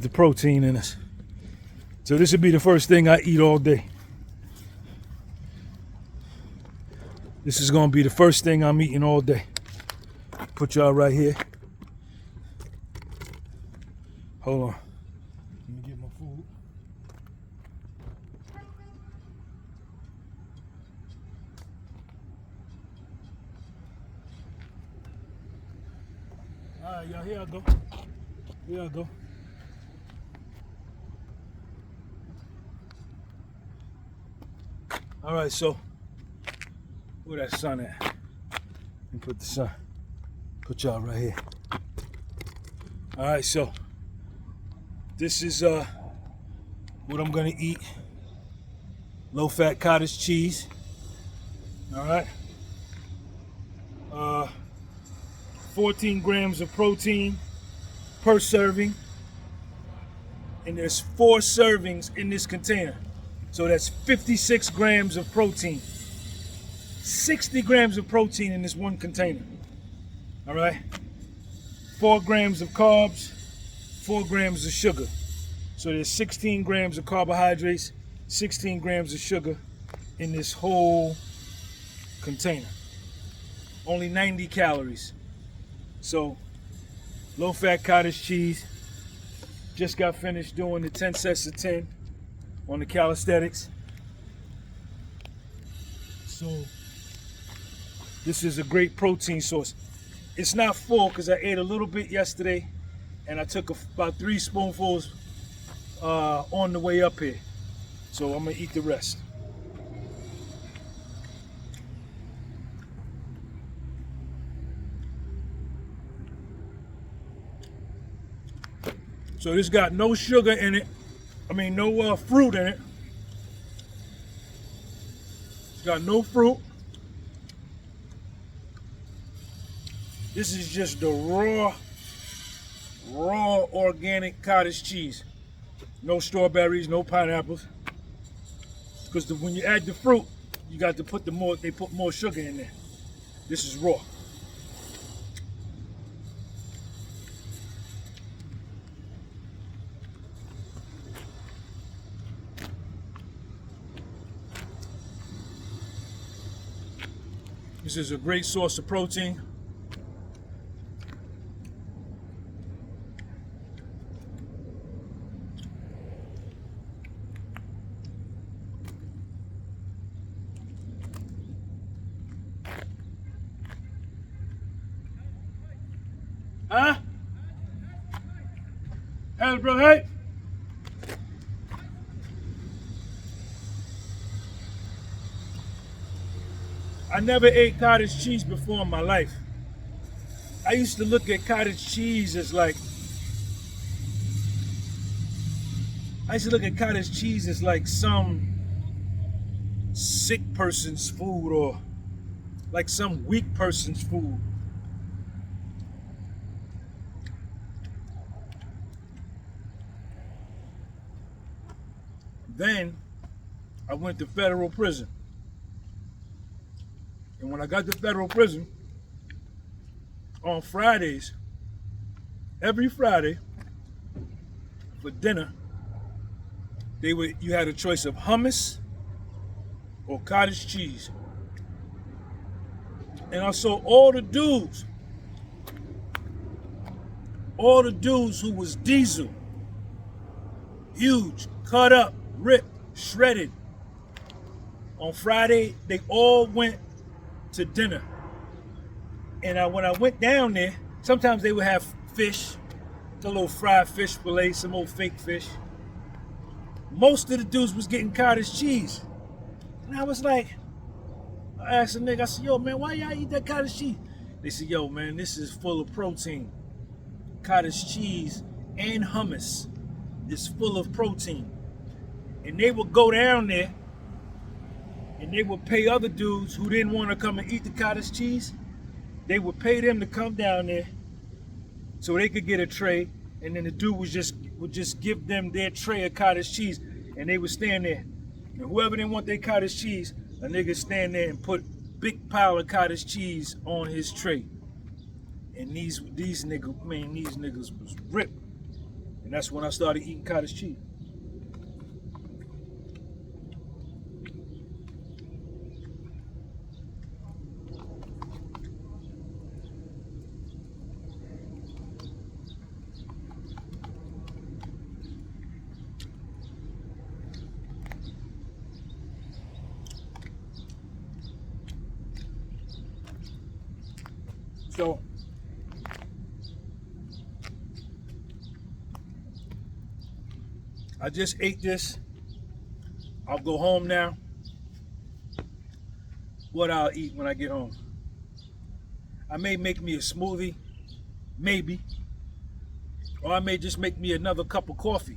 the protein in this. So this would be the first thing I eat all day. This is gonna be the first thing I'm eating all day. Put y'all right here. Hold on. Let me get my food. All right, y'all, here I go. Here I go. All right, so where that sun at? Let me put the sun. Put y'all right here. All right, so this is what I'm gonna eat. Low-fat cottage cheese. All right. 14 grams of protein per serving, and there's 4 servings in this container. So that's 56 grams of protein. 60 grams of protein in this one container. All right. 4 grams of carbs, 4 grams of sugar. So there's 16 grams of carbohydrates, 16 grams of sugar in this whole container. Only 90 calories. So low-fat cottage cheese. Just got finished doing the 10 sets of 10 on the calisthenics. So this is a great protein source. It's not full because I ate a little bit yesterday and I took about 3 spoonfuls on the way up here. So I'm gonna eat the rest. So this got no sugar in it. I mean, no fruit in it. It's got no fruit. This is just the raw organic cottage cheese. No strawberries, no pineapples. Because when you add the fruit, you got to put they put more sugar in there. This is raw. This is a great source of protein. Huh? Hey, bro, hey. I never ate cottage cheese before in my life. I used to look at cottage cheese as like some sick person's food or like some weak person's food. Then I went to federal prison. And when I got to federal prison, on Fridays, every Friday, for dinner, you had a choice of hummus or cottage cheese. And I saw all the dudes who was diesel, huge, cut up, ripped, shredded. On Friday, they all went to dinner. And when I went down there, sometimes they would have fish, a little fried fish fillet, some old fake fish. Most of the dudes was getting cottage cheese. And I was like, I asked a nigga, I said, yo, man, why y'all eat that cottage cheese? They said, yo, man, this is full of protein. Cottage cheese and hummus is full of protein. And they would go down there and they would pay other dudes who didn't want to come and eat the cottage cheese. They would pay them to come down there so they could get a tray, and then the dude would just give them their tray of cottage cheese, and they would stand there. And whoever didn't want their cottage cheese, a nigga stand there and put big pile of cottage cheese on his tray. And these niggas was ripped. And that's when I started eating cottage cheese. So I just ate this. I'll go home now. What I'll eat when I get home. I may make me a smoothie, maybe. Or I may just make me another cup of coffee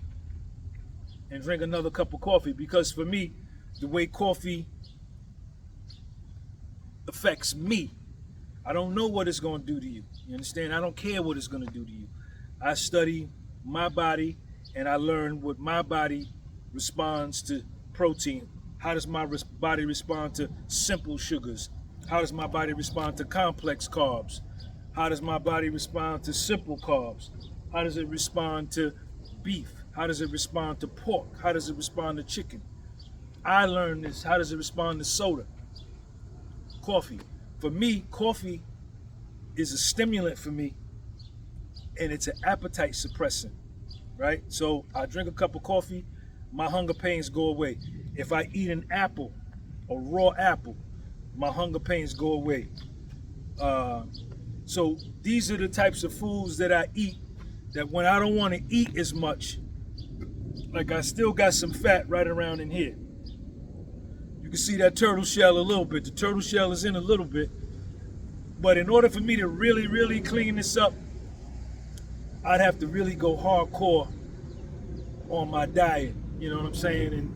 and drink another cup of coffee, because for me, the way coffee affects me, I don't know what it's going to do to you. You understand? I don't care what it's going to do to you. I study my body and I learn what my body responds to protein. How does my body respond to simple sugars? How does my body respond to complex carbs? How does my body respond to simple carbs? How does it respond to beef? How does it respond to pork? How does it respond to chicken? I learned this. How does it respond to soda? Coffee. For me, coffee is a stimulant for me, and it's an appetite suppressant, right? So I drink a cup of coffee, my hunger pains go away. If I eat an apple, a raw apple, my hunger pains go away. So these are the types of foods that I eat that when I don't want to eat as much, like I still got some fat right around in here. You can see that turtle shell a little bit. The turtle shell is in a little bit. But in order for me to really, really clean this up, I'd have to really go hardcore on my diet. You know what I'm saying? And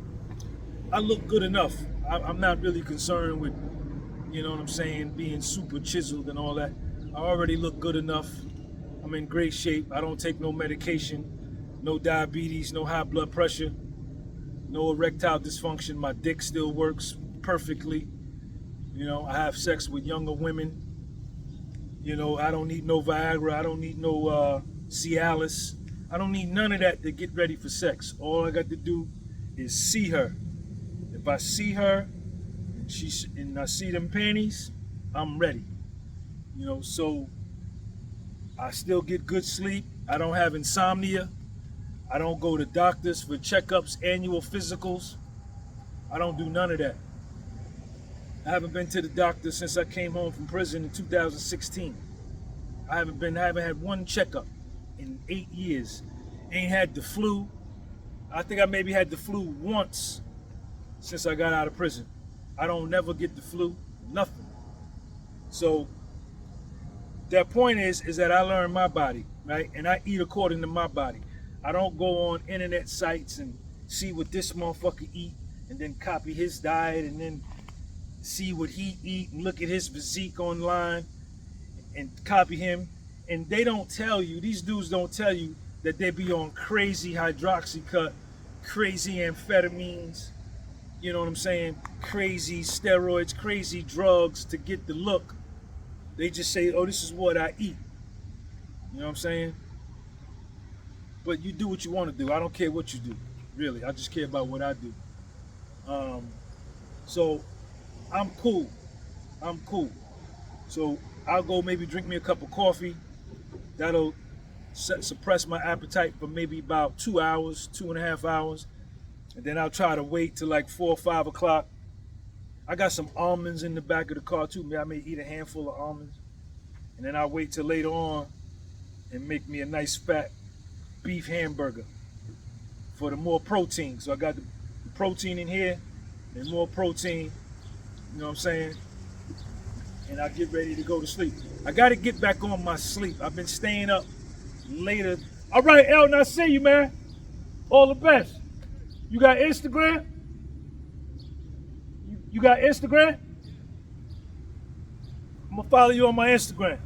I look good enough. I'm not really concerned with, you know what I'm saying, being super chiseled and all that. I already look good enough. I'm in great shape. I don't take no medication, no diabetes, no high blood pressure, no erectile dysfunction. My dick still works perfectly. You know, I have sex with younger women. You know, I don't need no Viagra. I don't need no Cialis. I don't need none of that to get ready for sex. All I got to do is see her. If I see her and I see them panties, I'm ready. You know, so I still get good sleep. I don't have insomnia. I don't go to doctors for checkups, annual physicals. I don't do none of that. I haven't been to the doctor since I came home from prison in 2016. I haven't had one checkup in 8 years. Ain't had the flu. I think I maybe had the flu once since I got out of prison. I don't never get the flu, nothing. So that point is that I learned my body, right? And I eat according to my body. I don't go on internet sites and see what this motherfucker eat and then copy his diet and then see what he eat and look at his physique online and copy him. And they don't tell you, these dudes don't tell you that they be on crazy hydroxycut, crazy amphetamines, you know what I'm saying, crazy steroids, crazy drugs to get the look. They just say, oh, this is what I eat. You know what I'm saying? But you do what you want to do. I don't care what you do, really. I just care about what I do. So I'm cool. So I'll go maybe drink me a cup of coffee. That'll suppress my appetite for maybe about 2 hours, 2.5 hours. And then I'll try to wait till like 4 or 5 o'clock. I got some almonds in the back of the car too. I may eat a handful of almonds. And then I'll wait till later on and make me a nice fat beef hamburger for the more protein. So I got the protein in here and more protein, you know what I'm saying? And I'll get ready to go to sleep. I got to get back on my sleep. I've been staying up later. All right, Elton, I see you, man. All the best. You got Instagram? You got Instagram? I'm going to follow you on my Instagram.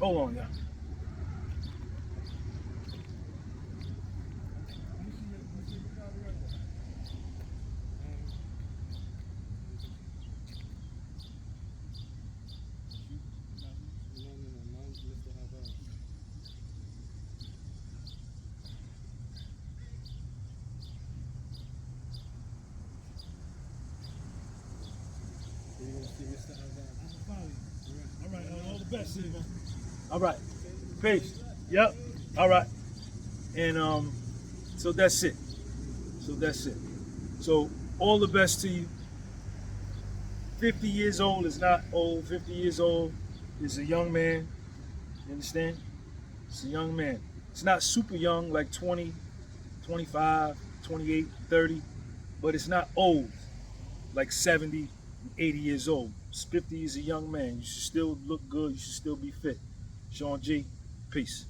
Hold on, y'all. All right, all the best, man. All right, peace. Yep. All right, and so that's it. So that's it. So all the best to you. 50 years old is not old. 50 years old is a young man. You understand? It's a young man. It's not super young, like 20, 25, 28, 30, but it's not old, like 70, 80 years old. 50 is a young man. You should still look good. You should still be fit. Sean G, peace.